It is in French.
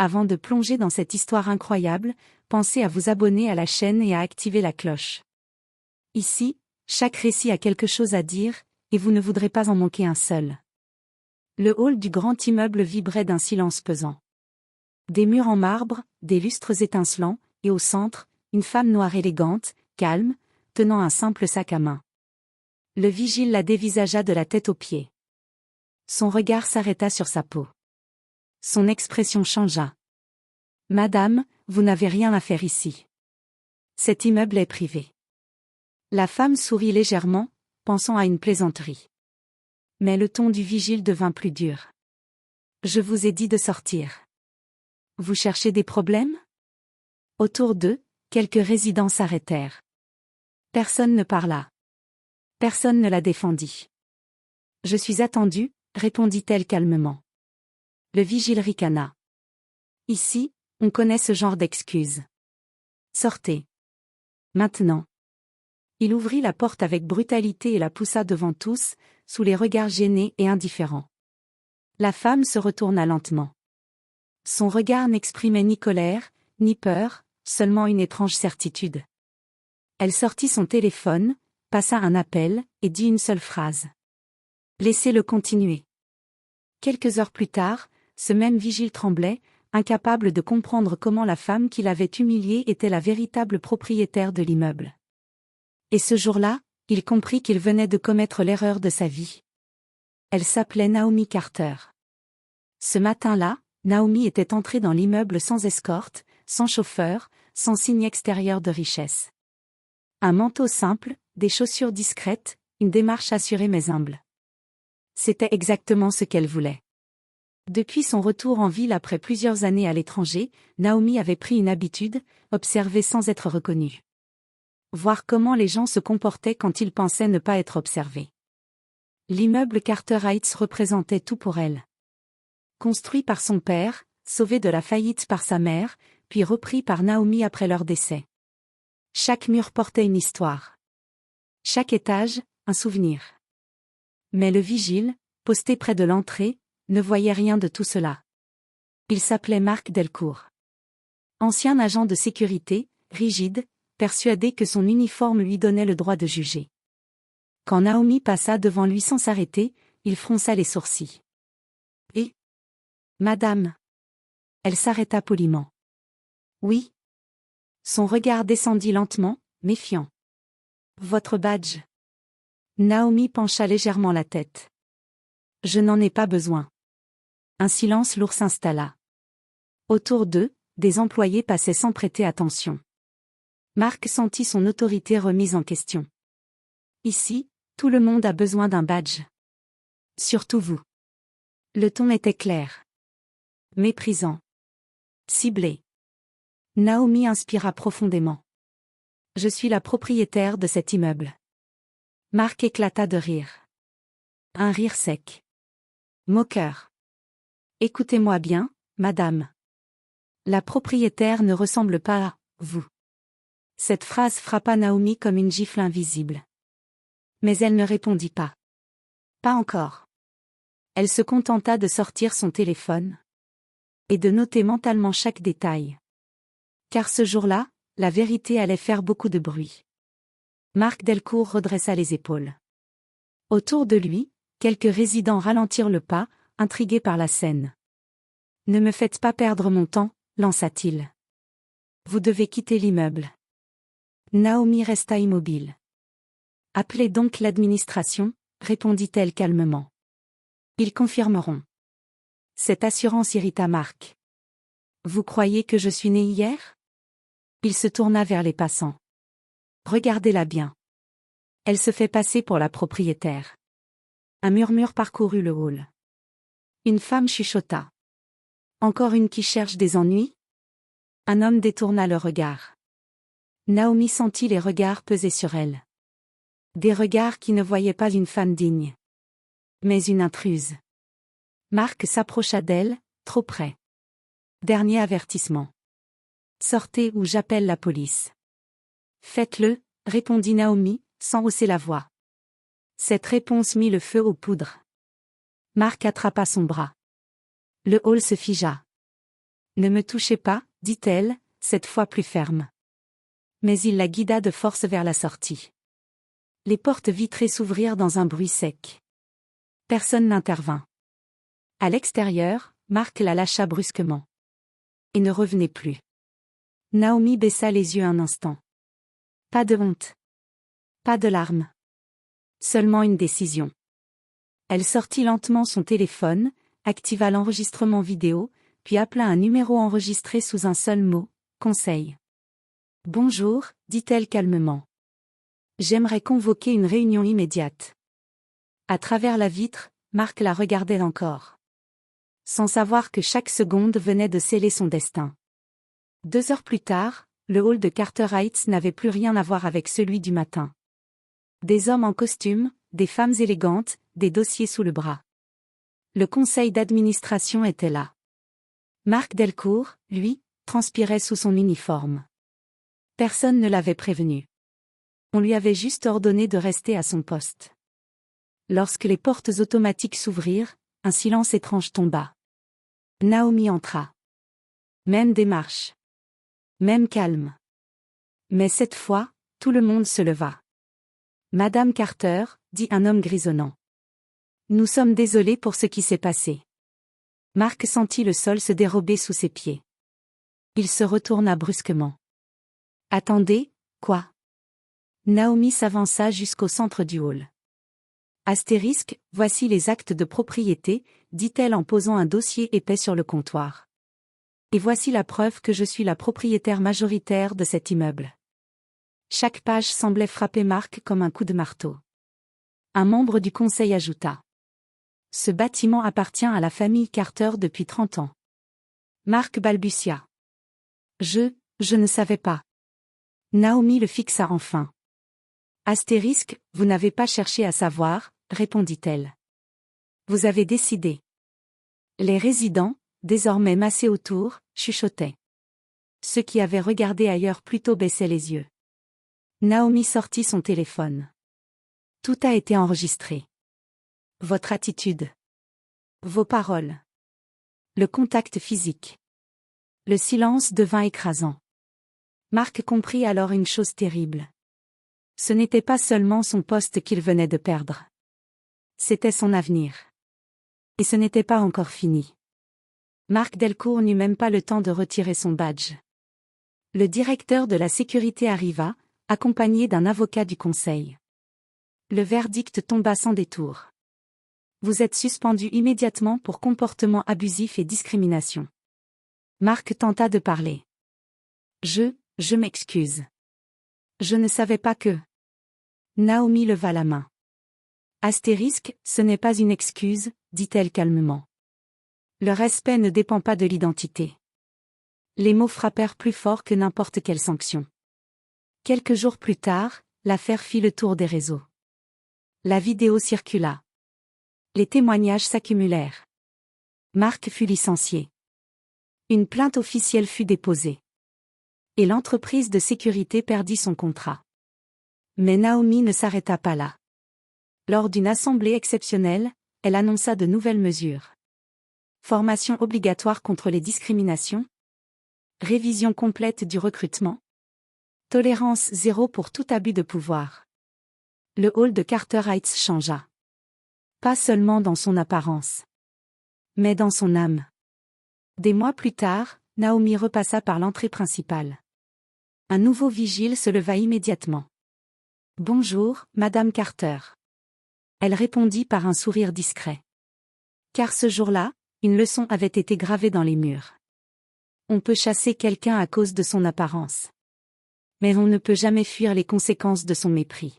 Avant de plonger dans cette histoire incroyable, pensez à vous abonner à la chaîne et à activer la cloche. Ici, chaque récit a quelque chose à dire, et vous ne voudrez pas en manquer un seul. Le hall du grand immeuble vibrait d'un silence pesant. Des murs en marbre, des lustres étincelants, et au centre, une femme noire élégante, calme, tenant un simple sac à main. Le vigile la dévisagea de la tête aux pieds. Son regard s'arrêta sur sa peau. Son expression changea. « Madame, vous n'avez rien à faire ici. Cet immeuble est privé. » La femme sourit légèrement, pensant à une plaisanterie. Mais le ton du vigile devint plus dur. « Je vous ai dit de sortir. Vous cherchez des problèmes ? » Autour d'eux, quelques résidents s'arrêtèrent. Personne ne parla. Personne ne la défendit. « Je suis attendue, » répondit-elle calmement. Le vigile ricana. « Ici, on connaît ce genre d'excuses. Sortez. Maintenant. » Il ouvrit la porte avec brutalité et la poussa devant tous, sous les regards gênés et indifférents. La femme se retourna lentement. Son regard n'exprimait ni colère, ni peur, seulement une étrange certitude. Elle sortit son téléphone, passa un appel, et dit une seule phrase. « Laissez-le continuer. » Quelques heures plus tard, ce même vigile tremblait, incapable de comprendre comment la femme qui l'avait humilié était la véritable propriétaire de l'immeuble. Et ce jour-là, il comprit qu'il venait de commettre l'erreur de sa vie. Elle s'appelait Naomi Carter. Ce matin-là, Naomi était entrée dans l'immeuble sans escorte, sans chauffeur, sans signe extérieur de richesse. Un manteau simple, des chaussures discrètes, une démarche assurée mais humble. C'était exactement ce qu'elle voulait. Depuis son retour en ville après plusieurs années à l'étranger, Naomi avait pris une habitude, observer sans être reconnue. Voir comment les gens se comportaient quand ils pensaient ne pas être observés. L'immeuble Carter Heights représentait tout pour elle. Construit par son père, sauvé de la faillite par sa mère, puis repris par Naomi après leur décès. Chaque mur portait une histoire. Chaque étage, un souvenir. Mais le vigile, posté près de l'entrée, ne voyait rien de tout cela. Il s'appelait Marc Delcourt. Ancien agent de sécurité, rigide, persuadé que son uniforme lui donnait le droit de juger. Quand Naomi passa devant lui sans s'arrêter, il fronça les sourcils. « Et ? Madame ?» Elle s'arrêta poliment. « Oui. » Son regard descendit lentement, méfiant. « Votre badge ?» Naomi pencha légèrement la tête. « Je n'en ai pas besoin. » Un silence lourd s'installa. Autour d'eux, des employés passaient sans prêter attention. Marc sentit son autorité remise en question. Ici, tout le monde a besoin d'un badge. Surtout vous. Le ton était clair. Méprisant. Ciblé. Naomi inspira profondément. Je suis la propriétaire de cet immeuble. Marc éclata de rire. Un rire sec. Moqueur. Écoutez-moi bien, madame. La propriétaire ne ressemble pas à vous. Cette phrase frappa Naomi comme une gifle invisible. Mais elle ne répondit pas. Pas encore. Elle se contenta de sortir son téléphone et de noter mentalement chaque détail. Car ce jour-là, la vérité allait faire beaucoup de bruit. Marc Delcourt redressa les épaules. Autour de lui, quelques résidents ralentirent le pas, intrigués par la scène. « Ne me faites pas perdre mon temps », lança-t-il. « Vous devez quitter l'immeuble. » Naomi resta immobile. « Appelez donc l'administration, » répondit-elle calmement. « Ils confirmeront. » Cette assurance irrita Marc. « Vous croyez que je suis né hier ? » Il se tourna vers les passants. « Regardez-la bien. Elle se fait passer pour la propriétaire. » Un murmure parcourut le hall. Une femme chuchota. « Encore une qui cherche des ennuis ?» Un homme détourna le regard. Naomi sentit les regards peser sur elle. Des regards qui ne voyaient pas une femme digne, mais une intruse. Marc s'approcha d'elle, trop près. Dernier avertissement. « Sortez ou j'appelle la police. »« Faites-le », répondit Naomi, sans hausser la voix. Cette réponse mit le feu aux poudres. Marc attrapa son bras. Le hall se figea. Ne me touchez pas, dit-elle, cette fois plus ferme. Mais il la guida de force vers la sortie. Les portes vitrées s'ouvrirent dans un bruit sec. Personne n'intervint. À l'extérieur, Mark la lâcha brusquement. Et ne revenait plus. Naomi baissa les yeux un instant. Pas de honte. Pas de larmes. Seulement une décision. Elle sortit lentement son téléphone, activa l'enregistrement vidéo, puis appela un numéro enregistré sous un seul mot, conseil. Bonjour, dit-elle calmement. J'aimerais convoquer une réunion immédiate. À travers la vitre, Mark la regardait encore. Sans savoir que chaque seconde venait de sceller son destin. 2 heures plus tard, le hall de Carter Heights n'avait plus rien à voir avec celui du matin. Des hommes en costume, des femmes élégantes, des dossiers sous le bras. Le conseil d'administration était là. Mark Delcourt, lui, transpirait sous son uniforme. Personne ne l'avait prévenu. On lui avait juste ordonné de rester à son poste. Lorsque les portes automatiques s'ouvrirent, un silence étrange tomba. Naomi entra. Même démarche. Même calme. Mais cette fois, tout le monde se leva. Madame Carter, dit un homme grisonnant. Nous sommes désolés pour ce qui s'est passé. Mark sentit le sol se dérober sous ses pieds. Il se retourna brusquement. Attendez, quoi? Naomi s'avança jusqu'au centre du hall. Astérisque, voici les actes de propriété, dit-elle en posant un dossier épais sur le comptoir. Et voici la preuve que je suis la propriétaire majoritaire de cet immeuble. Chaque page semblait frapper Mark comme un coup de marteau. Un membre du conseil ajouta. Ce bâtiment appartient à la famille Carter depuis 30 ans. Mark balbutia. Je ne savais pas. Naomi le fixa enfin. Astérisque, vous n'avez pas cherché à savoir, répondit-elle. Vous avez décidé. Les résidents, désormais massés autour, chuchotaient. Ceux qui avaient regardé ailleurs plutôt baissaient les yeux. Naomi sortit son téléphone. Tout a été enregistré. Votre attitude. Vos paroles. Le contact physique. Le silence devint écrasant. Mark comprit alors une chose terrible. Ce n'était pas seulement son poste qu'il venait de perdre. C'était son avenir. Et ce n'était pas encore fini. Mark Delcourt n'eut même pas le temps de retirer son badge. Le directeur de la sécurité arriva, accompagné d'un avocat du conseil. Le verdict tomba sans détour. Vous êtes suspendu immédiatement pour comportement abusif et discrimination. Mark tenta de parler. Je m'excuse. Je ne savais pas que... Naomi leva la main. Astérisque, ce n'est pas une excuse, dit-elle calmement. Le respect ne dépend pas de l'identité. Les mots frappèrent plus fort que n'importe quelle sanction. Quelques jours plus tard, l'affaire fit le tour des réseaux. La vidéo circula. Les témoignages s'accumulèrent. Mark fut licencié. Une plainte officielle fut déposée. Et l'entreprise de sécurité perdit son contrat. Mais Naomi ne s'arrêta pas là. Lors d'une assemblée exceptionnelle, elle annonça de nouvelles mesures. Formation obligatoire contre les discriminations. Révision complète du recrutement. Tolérance zéro pour tout abus de pouvoir. Le hall de Carter Heights changea. Pas seulement dans son apparence, mais dans son âme. Des mois plus tard, Naomi repassa par l'entrée principale. Un nouveau vigile se leva immédiatement. « Bonjour, Madame Carter. » Elle répondit par un sourire discret. Car ce jour-là, une leçon avait été gravée dans les murs. On peut chasser quelqu'un à cause de son apparence. Mais on ne peut jamais fuir les conséquences de son mépris.